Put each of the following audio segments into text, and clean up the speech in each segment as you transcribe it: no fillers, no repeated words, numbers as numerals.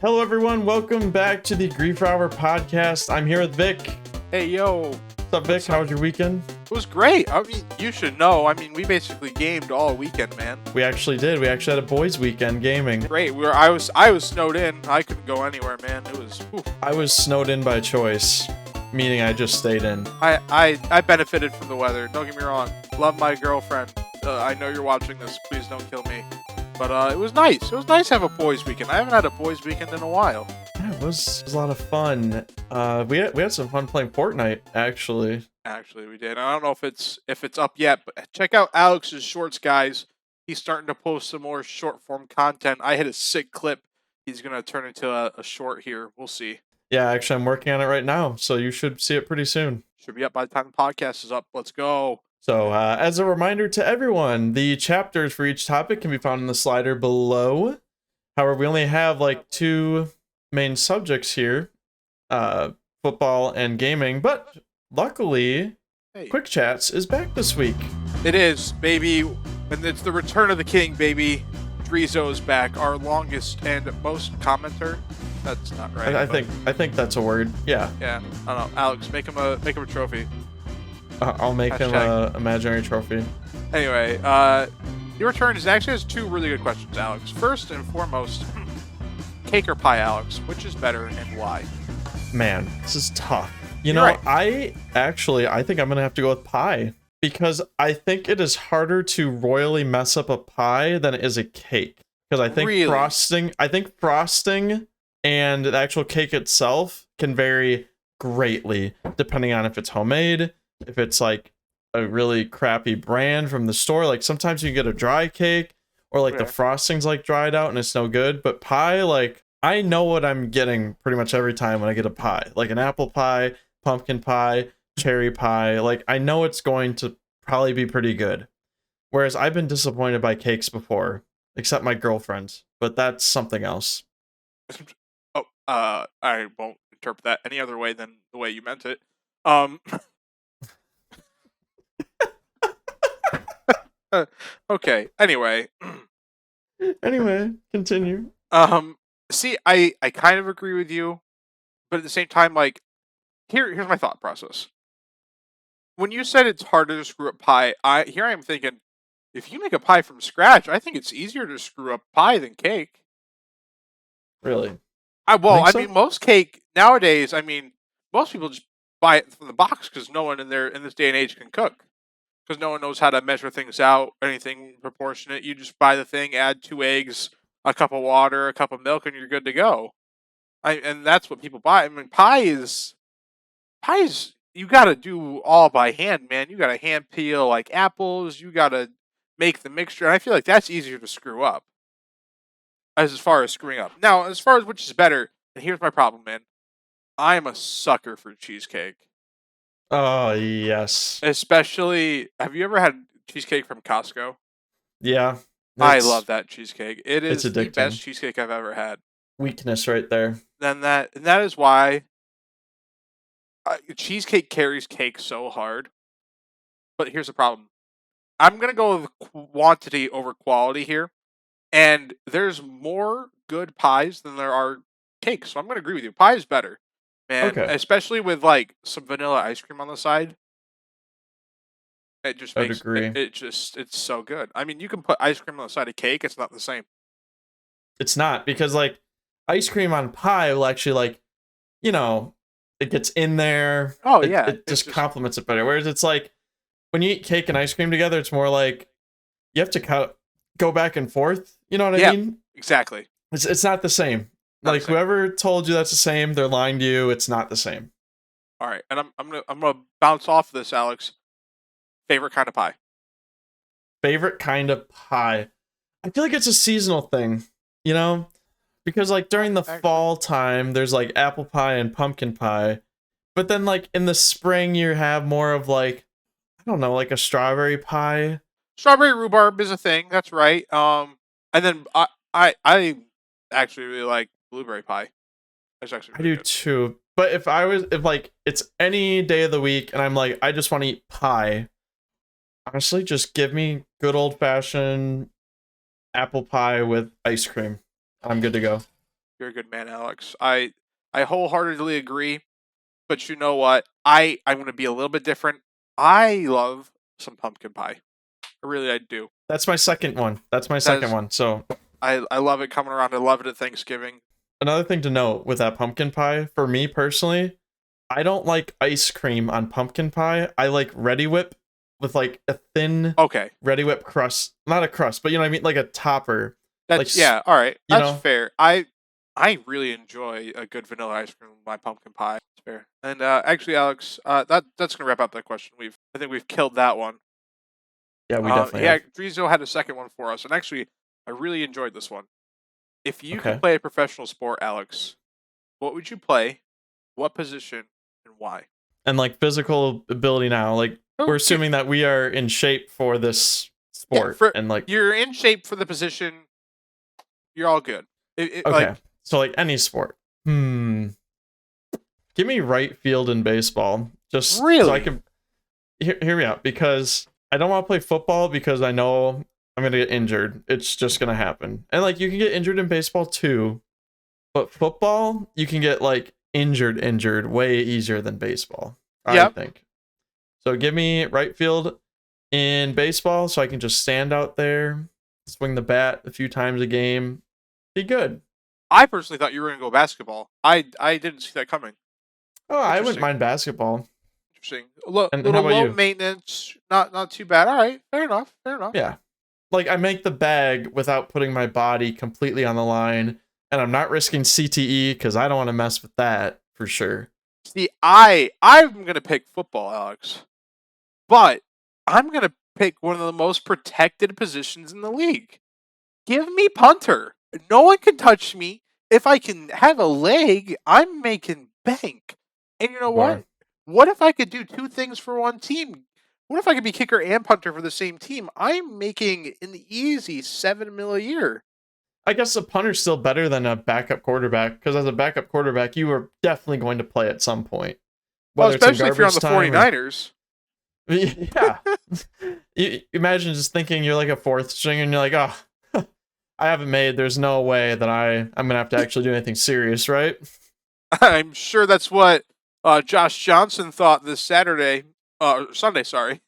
Hello, everyone. Welcome back to the Grief Hour podcast. I'm here with Vic. Hey, yo. What's up, Vic? How was your weekend? It was great. I mean, you should know. I mean, we basically gamed all weekend, man. We actually did. We actually had a boys' weekend gaming. Great. I was snowed in. I couldn't go anywhere, man. It was. Oof. I was snowed in by choice, meaning I just stayed in. I benefited from the weather. Don't get me wrong. Love my girlfriend. I know you're watching this. Please don't kill me. But it was nice. It was nice to have a boys' weekend. I haven't had a boys' weekend in a while. Yeah, it was a lot of fun. We had some fun playing Fortnite, actually. Actually, we did. I don't know if it's up yet, but check out Alex's shorts, guys. He's starting to post some more short form content. I hit a sick clip. He's gonna turn into a short here. We'll see. Yeah, actually, I'm working on it right now, so you should see it pretty soon. Should be up by the time the podcast is up. Let's go. So, as a reminder to everyone, the chapters for each topic can be found in the slider below. However, we only have like two main subjects here, football and gaming, but luckily, Quick Chats is back this week. It is, baby, and it's the return of the king, baby. Drizo is back, our longest and most commenter. That's not right. I think that's a word. Yeah. Yeah. I don't know. Alex, make him a trophy. I'll make him an imaginary trophy. Anyway, your turn actually has two really good questions, Alex. First and foremost, cake or pie, Alex? Which is better and why? Man, this is tough. You know, right. I think I'm going to have to go with pie because I think it is harder to royally mess up a pie than it is a cake. Because I think frosting and the actual cake itself can vary greatly depending on if it's homemade, if it's like a really crappy brand from the store. Like sometimes you get a dry cake or like the frosting's like dried out and it's no good. But pie, like I know what I'm getting pretty much every time when I get a pie. Like an apple pie, pumpkin pie, cherry pie. Like I know it's going to probably be pretty good. Whereas I've been disappointed by cakes before, except my girlfriend's. But that's something else. I won't interpret that any other way than the way you meant it. Okay. Anyway, continue. See, I kind of agree with you, but at the same time, like, here's my thought process. When you said it's harder to screw up pie, I am thinking, if you make a pie from scratch, I think it's easier to screw up pie than cake. Really? Mean, most cake nowadays. I mean, most people just buy it from the box because no one in this day and age can cook. Because no one knows how to measure things out, anything proportionate. You just buy the thing, add 2 eggs, a cup of water, a cup of milk, and you're good to go. And that's what people buy. I mean, pies, you got to do all by hand, man. You got to hand peel like apples. You got to make the mixture. And I feel like that's easier to screw up. As far as screwing up. Now, as far as which is better, and here's my problem, man. I am a sucker for cheesecake. Oh, yes. Especially, have you ever had cheesecake from Costco? Yeah. I love that cheesecake. It's the addicting. best cheesecake I've ever had. Weakness right there. And that is why cheesecake carries cake so hard. But here's the problem. I'm going to go with quantity over quality here. And there's more good pies than there are cakes. So I'm going to agree with you. Pie is better. Man, okay. Especially with like some vanilla ice cream on the side. It just makes it's so good. I mean, you can put ice cream on the side of cake, it's not the same. It's not, because like ice cream on pie will actually like, you know, it gets in there. Oh yeah. It just complements it better. Whereas it's like when you eat cake and ice cream together, it's more like you have to go back and forth. You know what I mean? Exactly. It's not the same. Like whoever told you that's the same, they're lying to you. It's not the same. All right, and I'm gonna bounce off this, Alex. Favorite kind of pie. Favorite kind of pie. I feel like it's a seasonal thing, you know, because like during the fall time, there's like apple pie and pumpkin pie, but then like in the spring, you have more of like, I don't know, like a strawberry pie. Strawberry rhubarb is a thing. That's right. And then I actually really like blueberry pie. That's actually I do too. But if like it's any day of the week and I'm like, I just want to eat pie, honestly, just give me good old fashioned apple pie with ice cream. I'm good to go. You're a good man, Alex. I wholeheartedly agree. But you know what? I'm going to be a little bit different. I love some pumpkin pie. I do. That's my second one. That's my That second is, one. So I love it coming around. I love it at Thanksgiving. another thing to note with that pumpkin pie, for me personally, I don't like ice cream on pumpkin pie. I like Ready Whip with like a thin Okay. Ready Whip crust. Not a crust, but you know what I mean? Like a topper. That's Like, all right. you That's know? fair. I really enjoy a good vanilla ice cream with my pumpkin pie. That's fair. And actually, Alex, that's gonna wrap up that question. I think we've killed that one. Yeah, we definitely Yeah, have. Drizo had a second one for us, and actually, I really enjoyed this one. If you could Okay. play a professional sport, Alex, what would you play? What position and why? And like physical ability now, like Oh, we're assuming that we are in shape for this sport. And like, you're in shape for the position. You're all good. okay. So like any sport. Give me right field in baseball. Just so I Really? can hear me out, because I don't want to play football because I know I'm gonna get injured. It's just gonna happen. And like you can get injured in baseball too, but football you can get like injured way easier than baseball. I think. So give me right field in baseball so I can just stand out there, swing the bat a few times a game, be good. I personally thought you were going to go basketball. I didn't see that coming. Oh, I wouldn't mind basketball. Interesting. And Little how about low you? maintenance, not too bad. All right, fair enough. Yeah. Like I make the bag without putting my body completely on the line, and I'm not risking CTE because I don't want to mess with that for sure. See, I'm gonna pick football, Alex, but I'm gonna pick one of the most protected positions in the league. Give me punter. No one can touch me. If I can have a leg, I'm making bank. And you know what? What if I could do two things for one team? What if I could be kicker and punter for the same team? I'm making an easy $7 million a year. I guess a punter's still better than a backup quarterback, because as a backup quarterback, you are definitely going to play at some point. Well, Whether it's in especially if you're on the garbage time 49ers. Yeah. You imagine just thinking you're like a fourth string and you're like, oh, I haven't made. There's no way that I'm going to have to actually do anything serious, right? I'm sure that's what Josh Johnson thought this Sunday, sorry.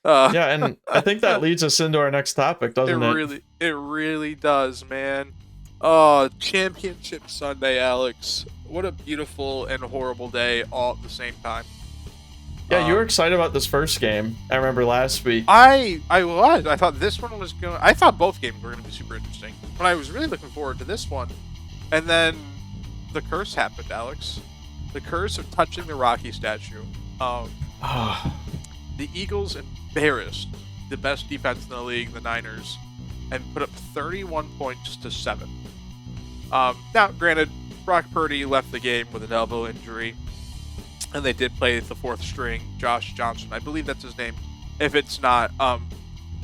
Yeah, and I think that leads us into our next topic, doesn't it? It really does, man. Oh, Championship Sunday, Alex. What a beautiful and horrible day all at the same time. Yeah, you were excited about this first game. I remember last week. I was. I thought this one was going. I thought both games were going to be super interesting, but I was really looking forward to this one. And then the curse happened, Alex. The curse of touching the Rocky statue. The Eagles embarrassed the best defense in the league, the Niners, and put up 31 points to 7. Now, granted, Brock Purdy left the game with an elbow injury, and they did play the fourth string, Josh Johnson. I believe that's his name. If it's not,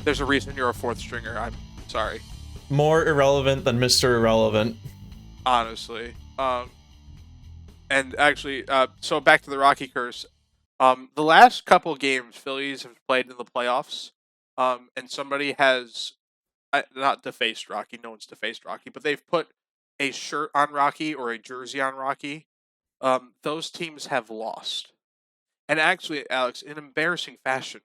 there's a reason you're a fourth stringer. I'm sorry. More irrelevant than Mr. Irrelevant. Honestly. And actually, so back to the Rocky curse. The last couple games Phillies have played in the playoffs, and somebody has not defaced Rocky. No one's defaced Rocky, but they've put a shirt on Rocky or a jersey on Rocky. Those teams have lost, and actually, Alex, in embarrassing fashion,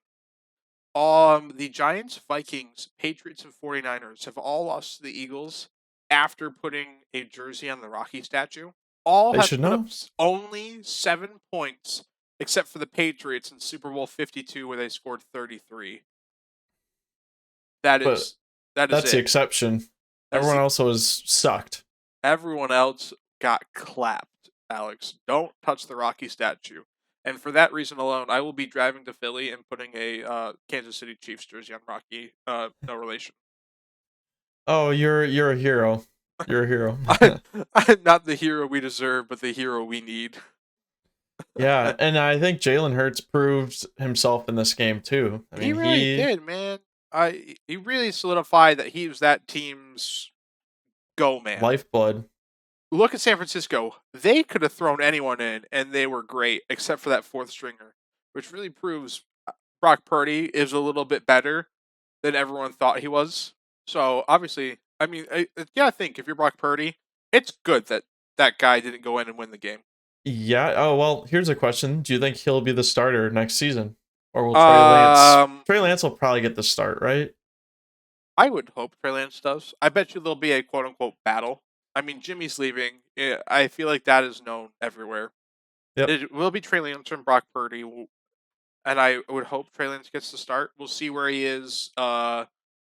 the Giants, Vikings, Patriots, and 49ers have all lost to the Eagles after putting a jersey on the Rocky statue. All They have should put know. up only 7 points, except for the Patriots in Super Bowl 52, where they scored 33. That's the exception. Everyone else was sucked. Everyone else got clapped, Alex. Don't touch the Rocky statue. And for that reason alone, I will be driving to Philly and putting a Kansas City Chiefs jersey on Rocky. No relation. Oh, you're a hero. You're a hero. I'm not the hero we deserve, but the hero we need. Yeah, and I think Jalen Hurts proved himself in this game too. I mean, he really did, man. He really solidified that he was that team's go man. Lifeblood. Look at San Francisco. They could have thrown anyone in, and they were great, except for that fourth stringer, which really proves Brock Purdy is a little bit better than everyone thought he was. So, obviously, I mean, you gotta think, if you're Brock Purdy, It's good that that guy didn't go in and win the game. Yeah. Oh well. Here's a question: do you think he'll be the starter next season, or will Trey Lance? Um, Trey Lance will probably get the start, right? I would hope Trey Lance does. I bet you there'll be a quote unquote battle. I mean, Jimmy's leaving. Yeah, I feel like that is known everywhere. Yep. It will be Trey Lance and Brock Purdy, and I would hope Trey Lance gets the start. We'll see where he is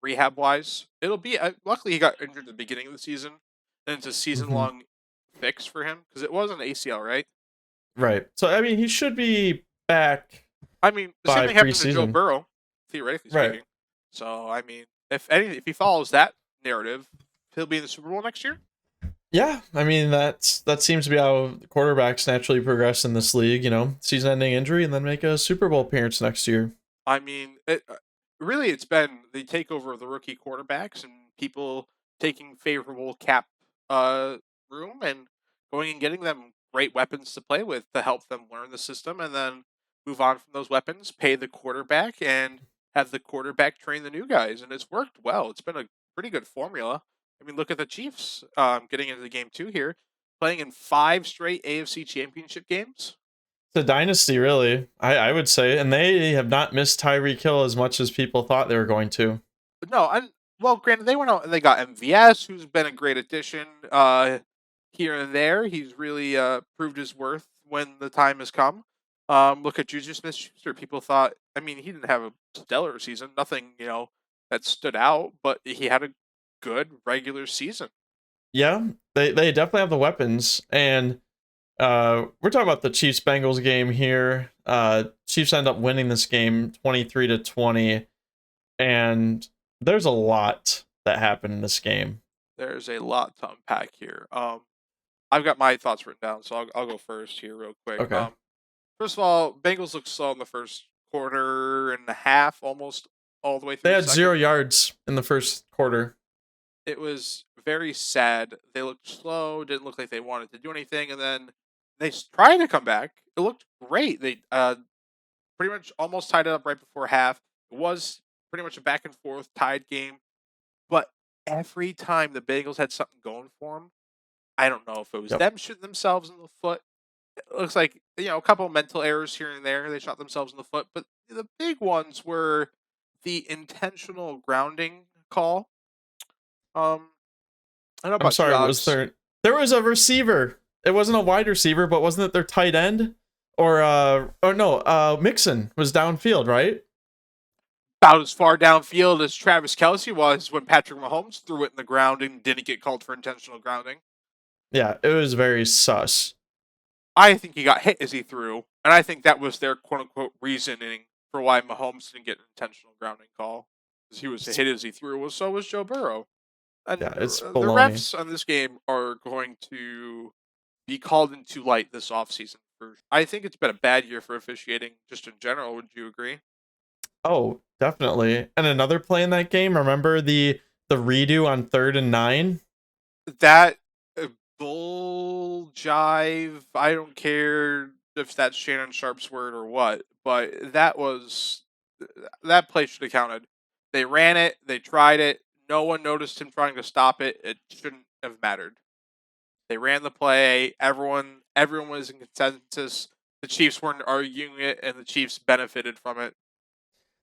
rehab wise. It'll be luckily he got injured at the beginning of the season, and it's a season Hmm. long fix for him because it was an ACL, right? Right. So I mean, he should be back I mean, the same by thing happened to Joe preseason. Burrow, theoretically Right. speaking. So I mean, if he follows that narrative, he'll be in the Super Bowl next year. Yeah, I mean that seems to be how quarterbacks naturally progress in this league. You know, season-ending injury and then make a Super Bowl appearance next year. I mean, really, it's been the takeover of the rookie quarterbacks and people taking favorable cap uh, room and going and getting them great weapons to play with to help them learn the system and then move on from those weapons, pay the quarterback, and have the quarterback train the new guys. And it's worked well. It's been a pretty good formula. I mean, look at the Chiefs getting into the game too here, playing in 5 straight AFC Championship games. It's a dynasty, really. I would say, and they have not missed Tyreek Hill as much as people thought they were going to. But no, and well, granted, they went out and they got MVS, who's been a great addition here and there. He's really proved his worth when the time has come. Look at Juju Smith-Schuster. People thought, I mean, he didn't have a stellar season, nothing that stood out, but he had a good regular season. Yeah, they definitely have the weapons, and we're talking about the Chiefs Bengals game here. Chiefs end up winning this game 23-20, and there's a lot that happened in this game. There's a lot to unpack here. I've got my thoughts written down, so I'll go first here real quick. Okay. First of all, Bengals looked slow in the first quarter and a half, almost all the way through They the had second. 0 yards in the first quarter. It was very sad. They looked slow, didn't look like they wanted to do anything, and then they tried to come back. It looked great. They pretty much almost tied it up right before half. It was pretty much a back and forth tied game, but every time the Bengals had something going for them, I don't know if it was Yep. them shooting themselves in the foot. It looks like a couple of mental errors here and there. They shot themselves in the foot, but the big ones were the intentional grounding call. I don't know I'm about you, sorry, was Alex. there was a receiver. It wasn't a wide receiver, but wasn't it their tight end? Or no, Mixon was downfield, right? About as far downfield as Travis Kelce was when Patrick Mahomes threw it in the ground and didn't get called for intentional grounding. Yeah, it was very sus. I think he got hit as he threw, and I think that was their quote unquote reasoning for why Mahomes didn't get an intentional grounding call. Because he was hit as he threw, well, so was Joe Burrow. And Yeah, it's the baloney. refs on this game are going to be called into light this offseason. I think it's been a bad year for officiating just in general. Would you agree? Oh, definitely. And another play in that game, remember the redo on 3rd and 9? That bull jive, I don't care if that's Shannon Sharp's word or what, but that play should have counted. They ran it, they tried it, no one noticed him trying to stop it. It shouldn't have mattered. They ran the play, everyone was in consensus. The Chiefs weren't arguing it, and the Chiefs benefited from it.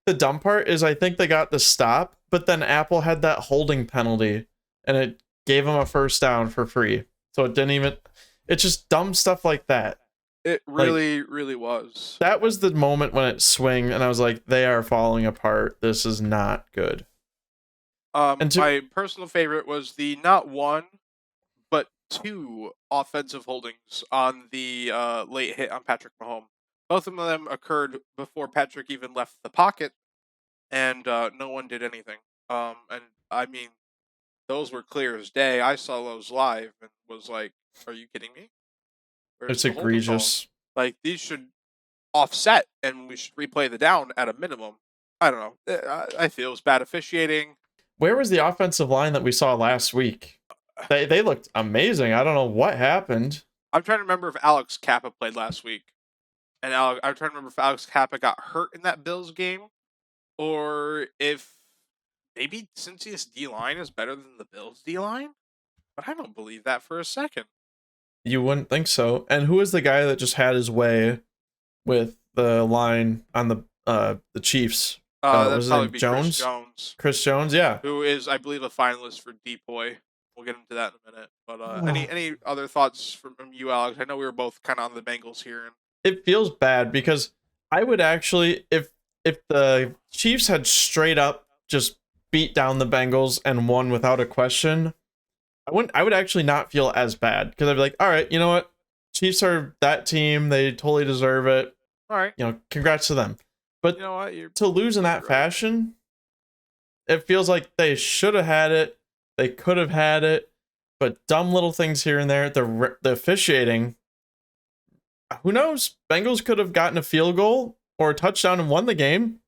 The dumb part is I think they got the stop, but then Apple had that holding penalty and it gave them a first down for free. So it didn't even it's just dumb stuff like that. It really, really was. That was the moment when it swung and I was like, they are falling apart. This is not good. My personal favorite was the not one, but 2 offensive holdings on the late hit on Patrick Mahomes. Both of them occurred before Patrick even left the pocket, and no one did anything. And I mean, those were clear as day. I saw those live and was like, "Are you kidding me?" Where's It's the holding call? egregious. Like these should offset, and we should replay the down at a minimum. I don't know. I feel it was bad officiating. Where was the offensive line that we saw last week? They looked amazing. I don't know what happened. I'm trying to remember if Alex Kappa played last week. And I'm trying to remember if Alex Kappa got hurt in that Bills game, or if maybe Cincy's D line is better than the Bills D line. But I don't believe that for a second. You wouldn't think so. And who is the guy that just had his way with the line on the Chiefs? That'd Was his probably name be Chris Jones? Jones, Chris Jones, yeah. who is, I believe, a finalist for Depoy. We'll get into that in a minute. But Oh. any other thoughts from you, Alex? I know we were both kind of on the Bengals here. And It feels bad because I would actually, if the Chiefs had straight up just beat down the Bengals and won without a question, I would actually not feel as bad because I'd be like, all right, you know what? Chiefs are that team. They totally deserve it. all right, You know, congrats to them. But you know what? to lose in that right. fashion, it feels like they should have had it. They could have had it, but dumb little things here and there. The officiating, who knows? Bengals could have gotten a field goal or a touchdown and won the game.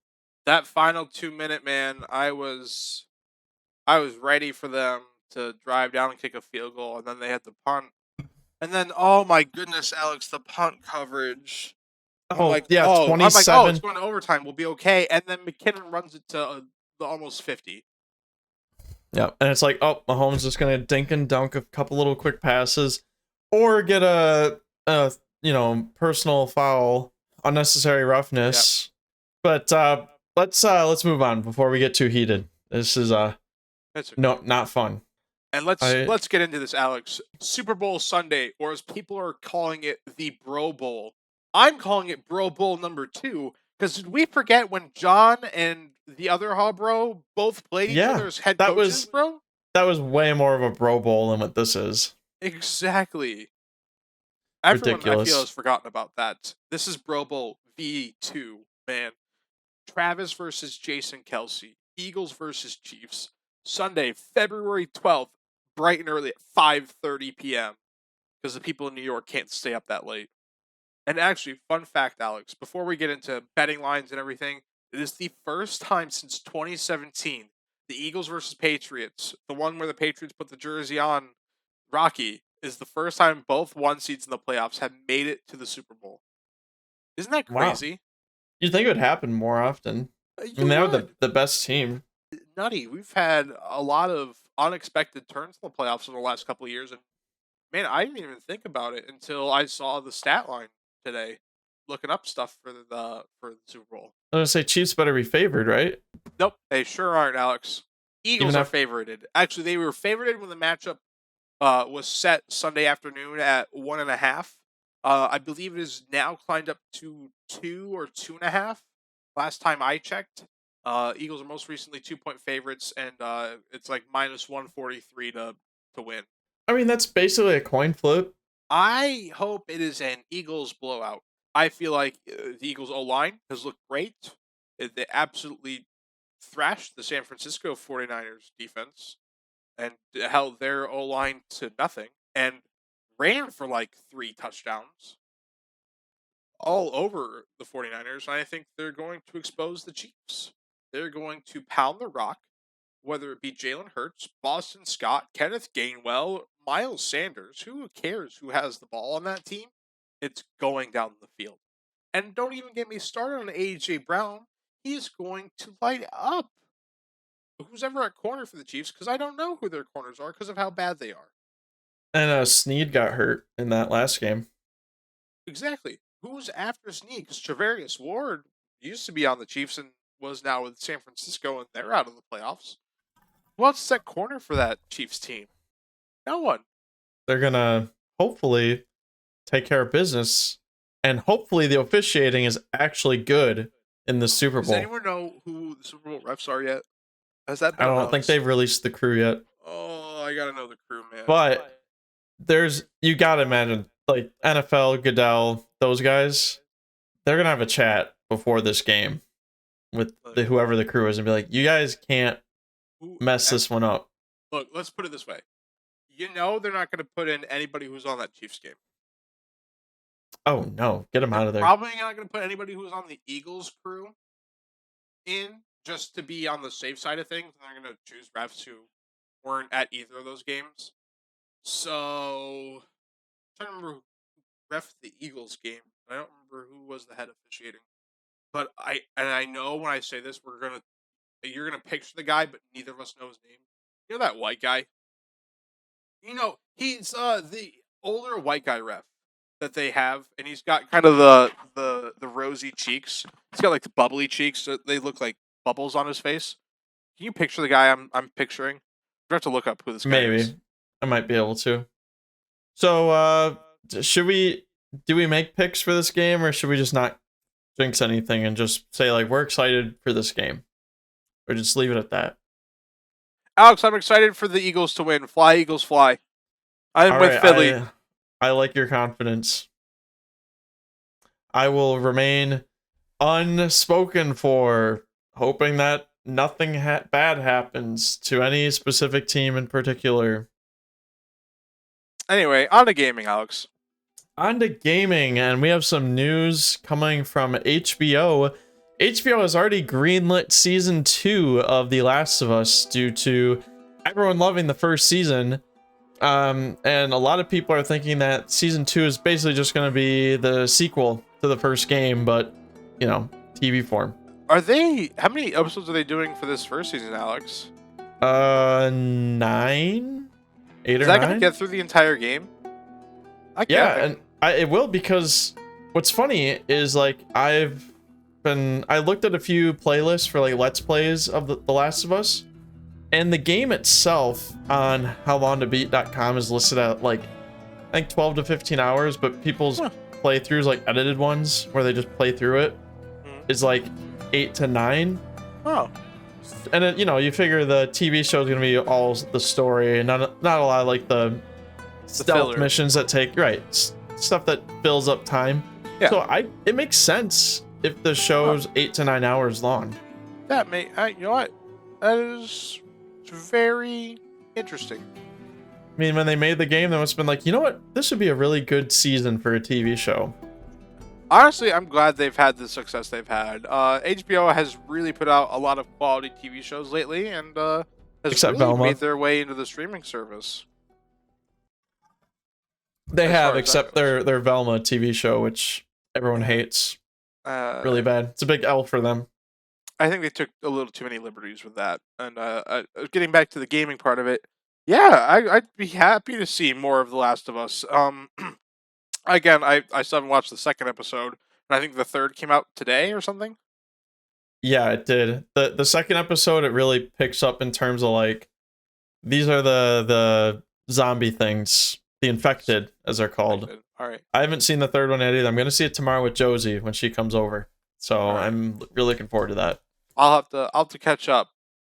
That final 2-minute, man, I was ready for them to drive down and kick a field goal, and then they had the punt. And then, oh my goodness, Alex, the punt coverage. Oh, like, yeah, oh, 27. I'm like, oh, it's going to overtime. We'll be okay. And then McKinnon runs it to the almost 50. Yeah, and it's like, oh, Mahomes is just gonna dink and dunk a couple little quick passes, or get a personal foul, unnecessary roughness. Yep. But let's move on before we get too heated. This is okay. no, not fun. And let's get into this, Alex. Super Bowl Sunday, or as people are calling it, the Bro Bowl. I'm calling it Bro Bowl number 2, because did we forget when John and the other Bro both played each other's head coaches, bro? That was way more of a Bro Bowl than what this is. Exactly. Everyone, ridiculous. I feel, has forgotten about that. This is Bro Bowl V2, man. Travis versus Jason Kelsey. Eagles versus Chiefs. Sunday, February 12th, bright and early at 5:30 p.m. because the people in New York can't stay up that late. And actually, fun fact, Alex, before we get into betting lines and everything, it is the first time since 2017, the Eagles versus Patriots, the one where the Patriots put the jersey on Rocky, is the first time both one seeds in the playoffs have made it to the Super Bowl. Isn't that crazy? Wow. You'd think it would happen more often. I mean, they were the best team. Nutty. We've had a lot of unexpected turns in the playoffs in the last couple of years, and man, I didn't even think about it until I saw the stat line today, looking up stuff for the Super Bowl. I was gonna say Chiefs better be favored, right? Nope, they sure aren't, Alex. Eagles are favorited. Actually, they were favorited when the matchup was set Sunday afternoon at 1.5. I believe it is now climbed up to 2 or 2.5. Last time I checked, Eagles are most recently 2-point favorites, and it's like minus 143 to win. I mean, that's basically a coin flip. I hope it is an Eagles blowout. I feel like the Eagles O-line has looked great. They absolutely thrashed the San Francisco 49ers defense and held their O-line to nothing and ran for like 3 touchdowns all over the 49ers. And I think they're going to expose the Chiefs. They're going to pound the rock, whether it be Jalen Hurts, Boston Scott, Kenneth Gainwell, Miles Sanders. Who cares who has the ball on that team? It's going down the field. And don't even get me started on A.J. Brown. He's going to light up who's ever at corner for the Chiefs, because I don't know who their corners are because of how bad they are. And Snead got hurt in that last game. Exactly. Who's after Snead? Because Travarius Ward used to be on the Chiefs and was now with San Francisco, and they're out of the playoffs. Who else is at corner for that Chiefs team? No one. They're going to hopefully take care of business, and hopefully the officiating is actually good in the Super Bowl. Does anyone know who the Super Bowl refs are yet? Has that been I don't announced? think they've released the crew yet. Oh, I got to know the crew, man. But you got to imagine, like NFL, Goodell, those guys, they're going to have a chat before this game with whoever the crew is and be like, you guys can't mess this one up. Look, let's put it this way. You know they're not going to put in anybody who's on that Chiefs game. Oh, no. Get them out of there. Probably not going to put anybody who's on the Eagles crew in just to be on the safe side of things. They're going to choose refs who weren't at either of those games. So, I'm trying to remember who ref the Eagles game. I don't remember who was the head officiating. But I know when I say this, you're gonna picture the guy, but neither of us know his name. You know that white guy? You know, he's the older white guy ref that they have, and he's got kind of the rosy cheeks. He's got like the bubbly cheeks. So they look like bubbles on his face. Can you picture the guy I'm picturing? I have to look up who this guy is. Maybe I might be able to. So, should we do we make picks for this game, or should we just not jinx anything and just say like we're excited for this game, or just leave it at that? Alex, I'm excited for the Eagles to win. Fly, Eagles, fly. I'm All with right, Philly. I like your confidence. I will remain unspoken for, hoping that nothing bad happens to any specific team in particular. Anyway, on to gaming, Alex. On to gaming, and we have some news coming from HBO. HBO has already greenlit season 2 of The Last of Us due to everyone loving the first season. And a lot of people are thinking that season 2 is basically just going to be the sequel to the first game, but, you know, TV form. How many episodes are they doing for this first season, Alex? 9? 8 or 9? Is that going to get through the entire game? Yeah, and it will, because what's funny is, like, I looked at a few playlists for, like, Let's Plays of The Last of Us, and the game itself on howlongtobeat.com is listed at, like, I think 12 to 15 hours, but people's playthroughs, like, edited ones, where they just play through it, is, like, 8 to 9. Oh. And, it, you know, you figure the TV show is going to be all the story, and not a lot of, like, the stealth filler missions that take, stuff that fills up time. Yeah. So it makes sense if the show's 8 to 9 hours long. That you know what? That is very interesting. I mean, when they made the game, they must have been like, you know what? This would be a really good season for a TV show. Honestly, I'm glad they've had the success they've had. HBO has really put out a lot of quality TV shows lately, and has Except really Velma. made their way into the streaming service. They As have, far as except that their Velma TV show, which everyone hates. Really bad. It's a big L for them. I think they took a little too many liberties with that. And getting back to the gaming part of it, yeah, I'd be happy to see more of The Last of Us. Again, I still haven't watched the second episode, and I think the third came out today or something. Yeah, it did. The second episode, it really picks up in terms of, like, these are the zombie things, the infected, as they're called. All right. I haven't seen the third one yet either. I'm going to see it tomorrow with Josie when she comes over. So Right. I'm really looking forward to that. I'll have to catch up,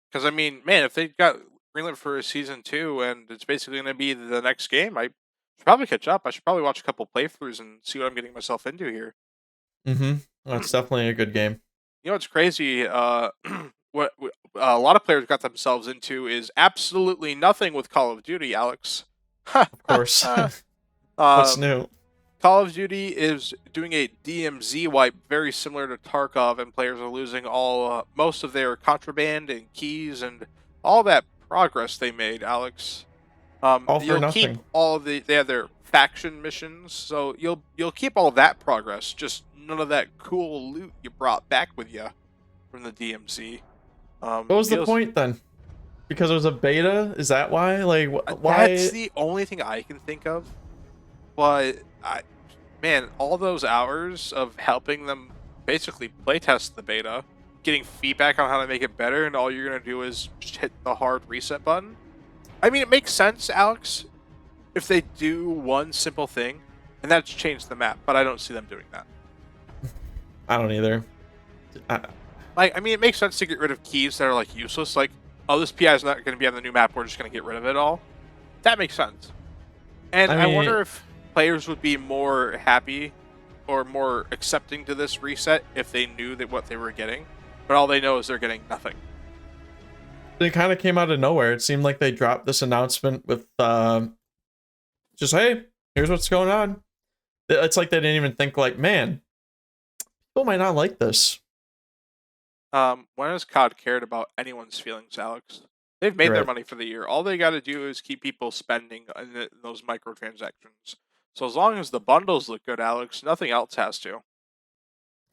because I mean, man, if they got greenlit for a season 2 and it's basically going to be the next game, I should probably catch up. I should probably watch a couple playthroughs and see what I'm getting myself into here. That's definitely a good game. You know what's crazy? What a lot of players got themselves into is absolutely nothing with Call of Duty, Alex. Of course. What's new? Call of Duty is doing a DMZ wipe very similar to Tarkov, and players are losing most of their contraband and keys and all that progress they made, Alex. All for You'll nothing. keep they have their faction missions, so you'll keep all that progress, just none of that cool loot you brought back with you from the DMZ. What was the point then? Because it was a beta? Is that why? Like, why? That's the only thing I can think of. But man, all those hours of helping them basically playtest the beta, getting feedback on how to make it better, and all you're gonna do is just hit the hard reset button. I mean, it makes sense, Alex, if they do one simple thing, and that's change the map. But I don't see them doing that. I don't either. I mean, it makes sense to get rid of keys that are like useless. Like, oh, this PI is not going to be on the new map. We're just going to get rid of it all. That makes sense. And I wonder if players would be more happy or more accepting to this reset if they knew that what they were getting. But all they know is they're getting nothing. It kind of came out of nowhere. It seemed like they dropped this announcement with just, hey, here's what's going on. It's like they didn't even think, like, man, people might not like this. When has COD cared about anyone's feelings, Alex? They've made their Right. money for the year. All they got to do is keep people spending in those microtransactions. So as long as the bundles look good, Alex, nothing else has to.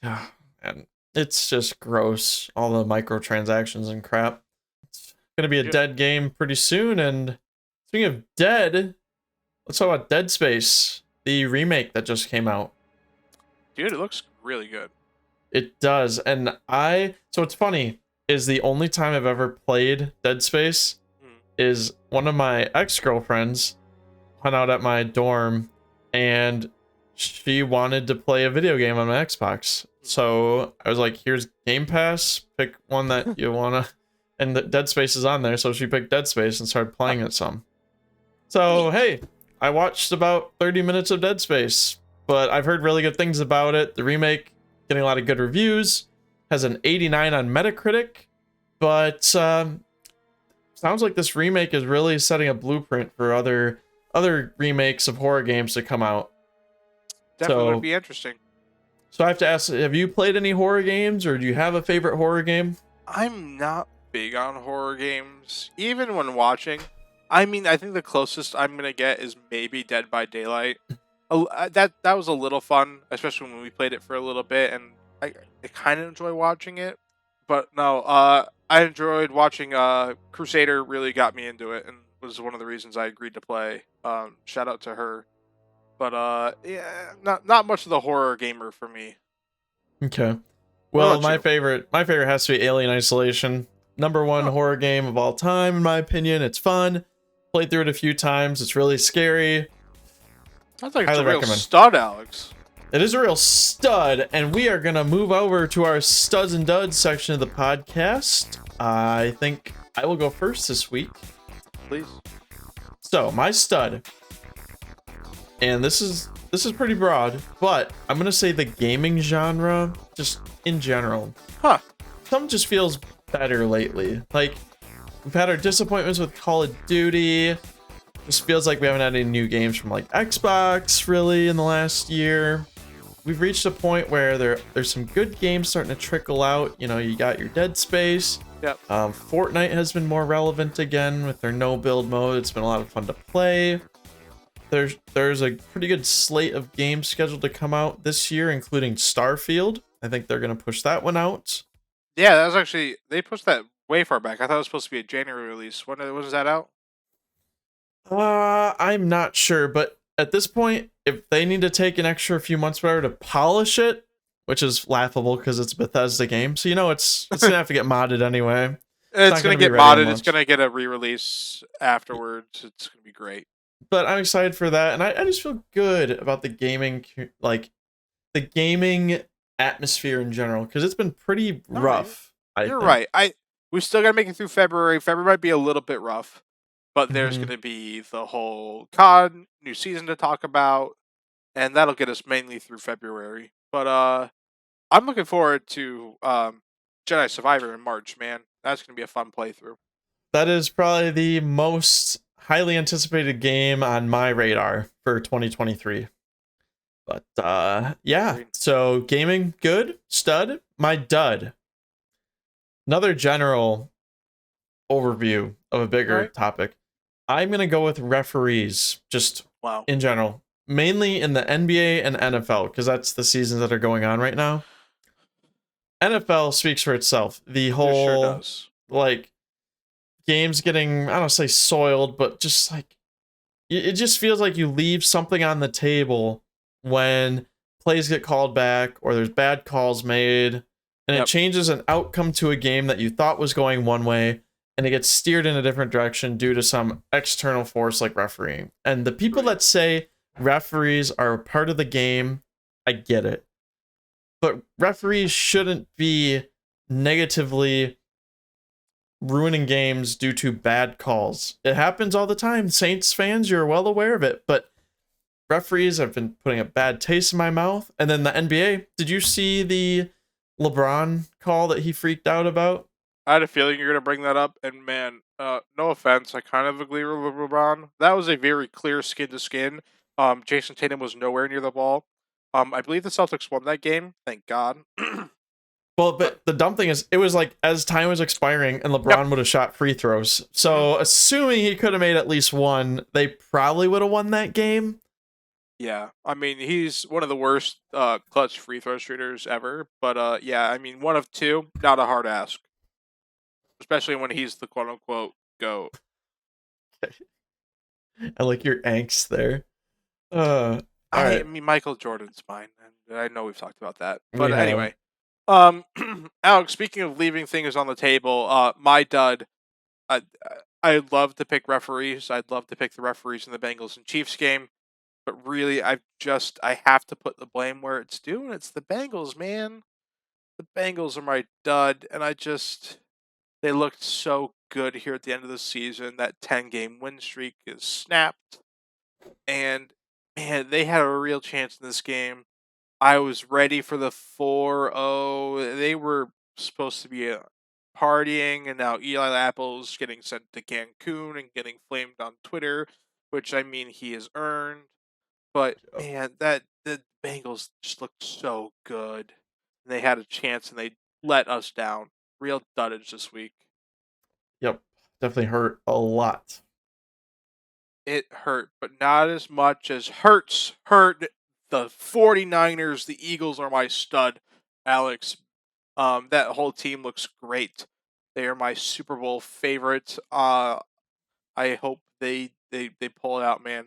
And it's just gross. All the microtransactions and crap. It's gonna be a Yeah. dead game pretty soon, and it's Speaking of Dead, let's talk about Dead Space, the remake that just came out. Dude, it looks really good. It does, and so what's funny is the only time I've ever played Dead Space is one of my ex-girlfriends hung out at my dorm, and she wanted to play a video game on my Xbox. So I was like, here's Game Pass, pick one that you wanna, and the Dead Space is on there, so she picked Dead Space and started playing it some. So hey, I watched about 30 minutes of Dead Space, but I've heard really good things about it. The remake getting a lot of good reviews, has an 89 on Metacritic, but sounds like this remake is really setting a blueprint for other remakes of horror games to come out. Definitely would be interesting. So I have to ask, have you played any horror games, or do you have a favorite horror game? I'm not big on horror games, even when watching. I mean, I think the closest I'm gonna get is maybe Dead by Daylight. That was a little fun, especially when we played it for a little bit, and I kind of enjoy watching it. But no, I enjoyed watching Crusader. Really got me into it, and was one of the reasons I agreed to play. Shout out to her. But yeah, not much of the horror gamer for me. Okay. Well, my favorite has to be Alien Isolation. Number one horror game of all time, in my opinion. It's fun. Played through it a few times. It's really scary. Sounds like it's a real stud, Alex. It is a real stud, and we are gonna move over to our studs and duds section of the podcast. I think I will go first this week. Please. So my stud, and this is pretty broad, but I'm gonna say the gaming genre, just in general. Something just feels better lately. Like, we've had our disappointments with Call of Duty. Just feels like we haven't had any new games from like Xbox really in the last year. We've reached a point where there's some good games starting to trickle out. You know, you got your Dead Space. Yep. Fortnite has been more relevant again with their no build mode. It's been a lot of fun to play. There's a pretty good slate of games scheduled to come out this year, including Starfield. I think they're gonna push that one out. Yeah, that was actually, they pushed that way far back. I thought it was supposed to be a January release. When was that out? I'm not sure, but at this point, if they need to take an extra few months whatever to polish it, which is laughable because it's a Bethesda game, so you know it's gonna have to get modded anyway. It's gonna get modded. It's gonna get a re-release afterwards. It's gonna be great. But I'm excited for that, and I just feel good about the gaming, like the gaming atmosphere in general, because it's been pretty rough. You're right. We still gotta make it through February. February might be a little bit rough, but there's gonna be the whole COD new season to talk about, and that'll get us mainly through February. But I'm looking forward to Jedi Survivor in March, man. That's gonna be a fun playthrough. That is probably the most highly anticipated game on my radar for 2023. But yeah, so gaming, good. Stud. My dud. Another general overview of a bigger topic. I'm going to go with referees, just in general. Mainly in the NBA and NFL, because that's the seasons that are going on right now. NFL speaks for itself. The whole, sure does. like, games getting, I don't say soiled, but just like, it just feels like you leave something on the table when plays get called back or there's bad calls made, and it changes an outcome to a game that you thought was going one way, and it gets steered in a different direction due to some external force like refereeing. And the people that say referees are a part of the game, I get it. But referees shouldn't be negatively ruining games due to bad calls. It happens all the time. Saints fans, you're well aware of it, but referees have been putting a bad taste in my mouth. And then the NBA, did you see the LeBron call that he freaked out about? I had a feeling you're going to bring that up, and man, no offense, I kind of agree with LeBron. That was a very clear skin-to-skin. Jason Tatum was nowhere near the ball. I believe the Celtics won that game, thank God. Well, but the dumb thing is, it was like as time was expiring and LeBron would have shot free throws. So assuming he could have made at least one, they probably would have won that game. Yeah, I mean, he's one of the worst clutch free throw shooters ever. But yeah, I mean, one of two, not a hard ask. Especially when he's the quote-unquote GOAT. I like your angst there. All I right, mean, Michael Jordan's mine, and I know we've talked about that. we But have. anyway, Alex, speaking of leaving things on the table, my dud. I I'd love to pick referees. I'd love to pick the referees in the Bengals and Chiefs game, but really, I have to put the blame where it's due, and it's the Bengals, man. The Bengals are my dud, and they looked so good here at the end of the season. That 10-game win streak is snapped, and man, they had a real chance in this game. I was ready for the 4-0. They were supposed to be partying, and now Eli Apple's getting sent to Cancun and getting flamed on Twitter, which I mean he has earned. But man, that the Bengals just looked so good. They had a chance and they let us down. Real duddage this week. Yep, definitely hurt a lot. It hurt, but not as much as hurt the 49ers. The Eagles are my stud, Alex. That whole team looks great. They are my Super Bowl favorite. I hope they pull it out, man.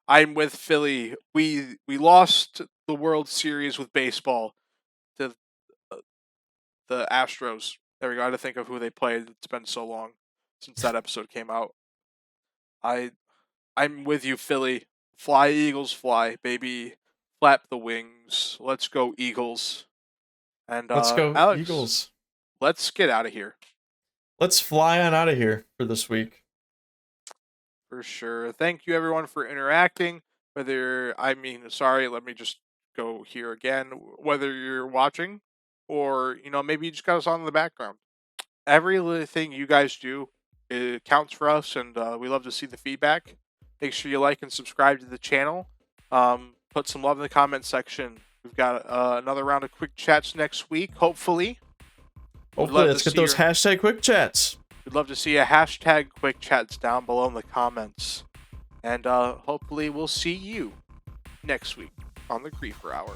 I'm with Philly. We lost the World Series with baseball to the Astros. There we go. I had to think of who they played. It's been so long since that episode came out. I'm with you, Philly. Fly, Eagles, fly, baby. Flap the wings. Let's go, Eagles. And Let's go, Alex, Eagles. let's get out of here. Let's fly on out of here for this week. For sure. Thank you, everyone, for interacting. Let me just go here again. Whether you're watching or, maybe you just got us on in the background. Every little thing you guys do, it counts for us, and we love to see the feedback. Make sure you like and subscribe to the channel. Put some love in the comment section. We've got another round of quick chats next week, hopefully. Hopefully, let's get those hashtag quick chats. We'd love to see a hashtag quick chats down below in the comments. And hopefully we'll see you next week on the Creeper Hour.